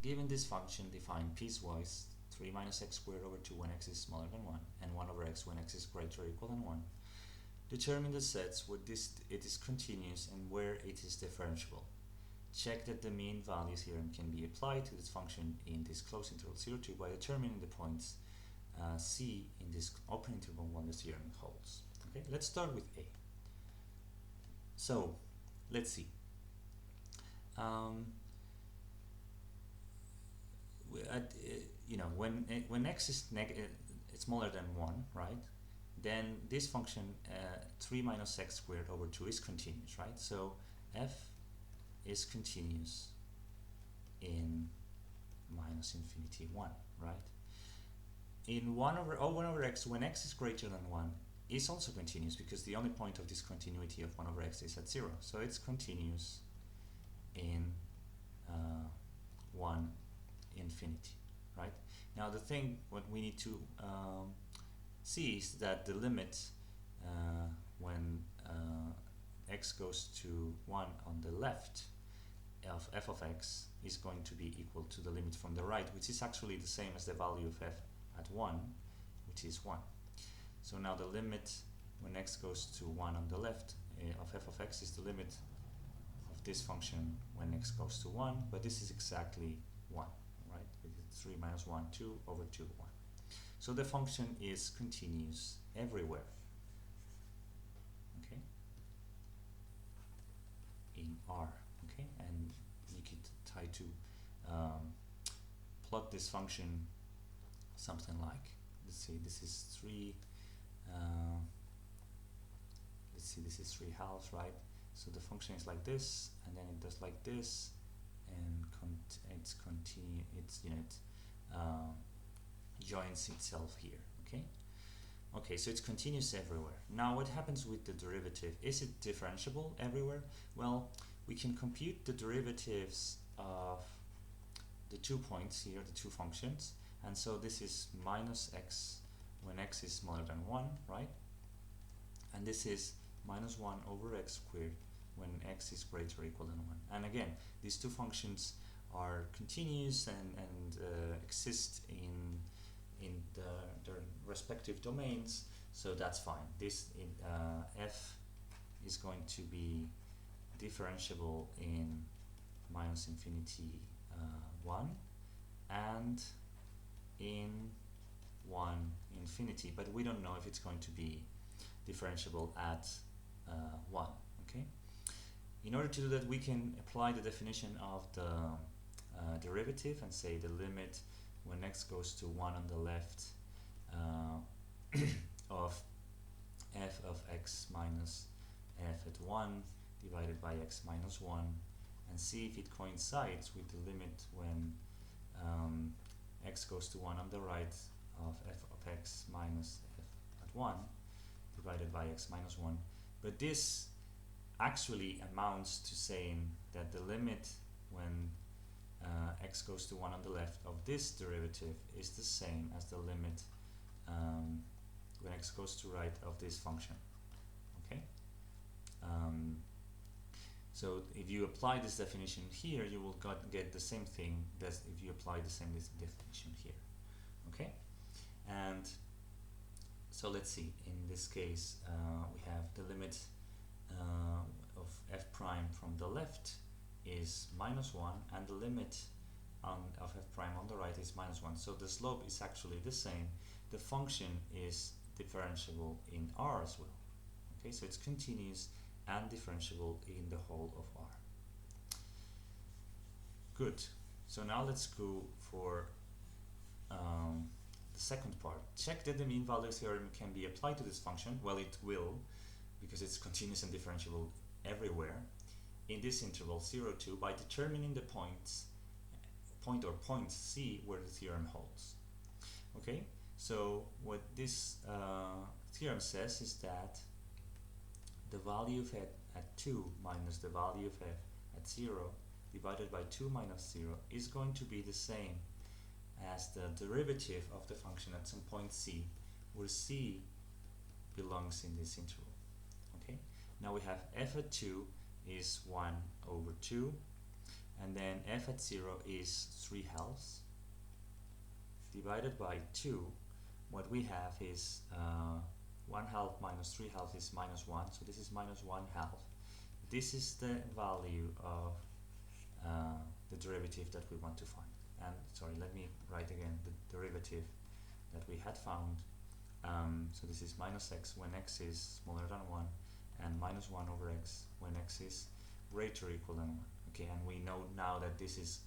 Given this function defined piecewise, 3 minus x squared over 2 when x is smaller than 1, and 1 over x when x is greater or equal than 1, determine the sets where it is continuous and where it is differentiable. Check that the mean value theorem can be applied to this function in this closed interval 0, 2 by determining the points C in this open interval when the theorem holds. Okay, let's start with A. So, let's see. When x is smaller than 1, right? Then this function 3 minus x squared over 2 is continuous, right? So f is continuous in minus infinity 1, right? In 1 over x, when x is greater than 1, is also continuous because the only point of discontinuity of 1 over x is at 0. So it's continuous in 1 infinity, right? Now the thing what we need to see is that the limit when x goes to 1 on the left of f of x is going to be equal to the limit from the right, which is actually the same as the value of f at 1, which is 1. So now the limit when x goes to 1 on the left of f of x is the limit of this function when x goes to 1, but this is exactly 1, right? It's 3 minus 1, 2 over 2, 1. So the function is continuous everywhere, okay, in R, okay? And you could try to plot this function something like, let's see, this is 3, let's see, this is 3 halves, right? So the function is like this, and then it does like this, and joins itself here, okay? Okay, so it's continuous everywhere. Now what happens with the derivative? Is it differentiable everywhere? Well, we can compute the derivatives of the 2 points here, the 2 functions, and so this is minus x when x is smaller than 1, right? And this is minus 1 over x squared when x is greater or equal than 1. And again, these 2 functions are continuous and exist in their respective domains, so that's fine. This f is going to be differentiable in minus infinity 1 and in 1 infinity, but we don't know if it's going to be differentiable at 1, okay? In order to do that, we can apply the definition of the derivative and say the limit when x goes to 1 on the left of f of x minus f at 1 divided by x minus 1, and see if it coincides with the limit when x goes to 1 on the right of f of x minus f at 1 divided by x minus 1. But this actually amounts to saying that the limit when x goes to 1 on the left of this derivative is the same as the limit when x goes to right of this function, okay? So if you apply this definition here, you will get the same thing as if you apply the same definition here, okay? And so let's see, in this case we have the limit of f prime from the left is minus 1, and the limit of f prime on the right is minus 1. So the slope is actually the same. The function is differentiable in R as well, okay? So it's continuous and differentiable in the whole of R. Good. So now let's go for the second part. Check that the mean value theorem can be applied to this function. Well, it will, because it's continuous and differentiable everywhere in this interval 0, 2 by determining the points C where the theorem holds. Okay, so what this theorem says is that the value of f at 2 minus the value of f at 0 divided by 2 minus 0 is going to be the same as the derivative of the function at some point C, where C belongs in this interval. Okay, now we have f at 2 is 1 over 2, and then f at 0 is 3/2 divided by 2. What we have is 1/2 minus 3/2 is -1, so this is -1/2. This is the value of the derivative that we want to find. And sorry, let me write again the derivative that we had found. So this is -x when x is smaller than 1, and -1 over x when x is greater or equal than 1. Okay, and we know now that this is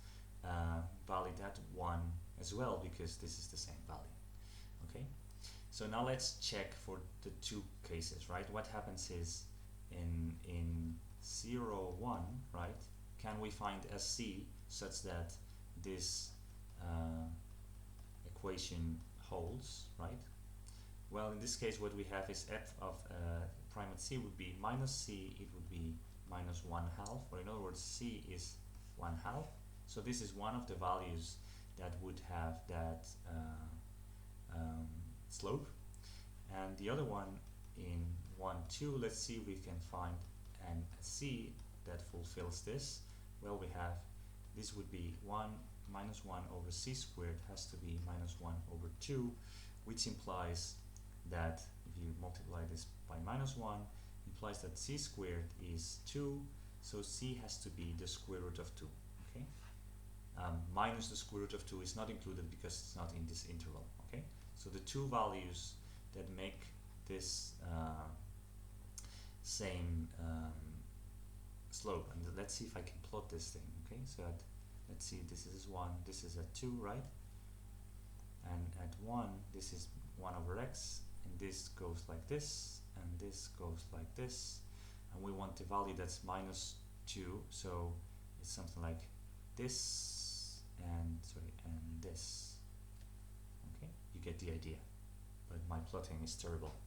valid at 1 as well, because this is the same value. Okay, so now let's check for the two cases, right? What happens is in 0, 1, right? Can we find a c such that this equation holds, right? Well, in this case, what we have is f of prime at c would be minus c, it would be -1/2, or in other words, c is 1/2. So this is one of the values that would have that slope. And the other one in 1, 2, let's see if we can find a c that fulfills this. Well, we have, this would be 1 minus 1 over c squared has to be -1 over 2, which implies that if you multiply this by -1, implies that c squared is 2, so c has to be the square root of 2. Okay, minus the square root of 2 is not included because it's not in this interval. Okay, so the two values that make this same slope, and let's see if I can plot this thing. Okay, so let's see, this is 1, this is at 2, right? And at 1, this is 1 over x, and this goes like this, and this goes like this, and we want the value that's -2, so it's something like this and this. Okay, you get the idea, but my plotting is terrible.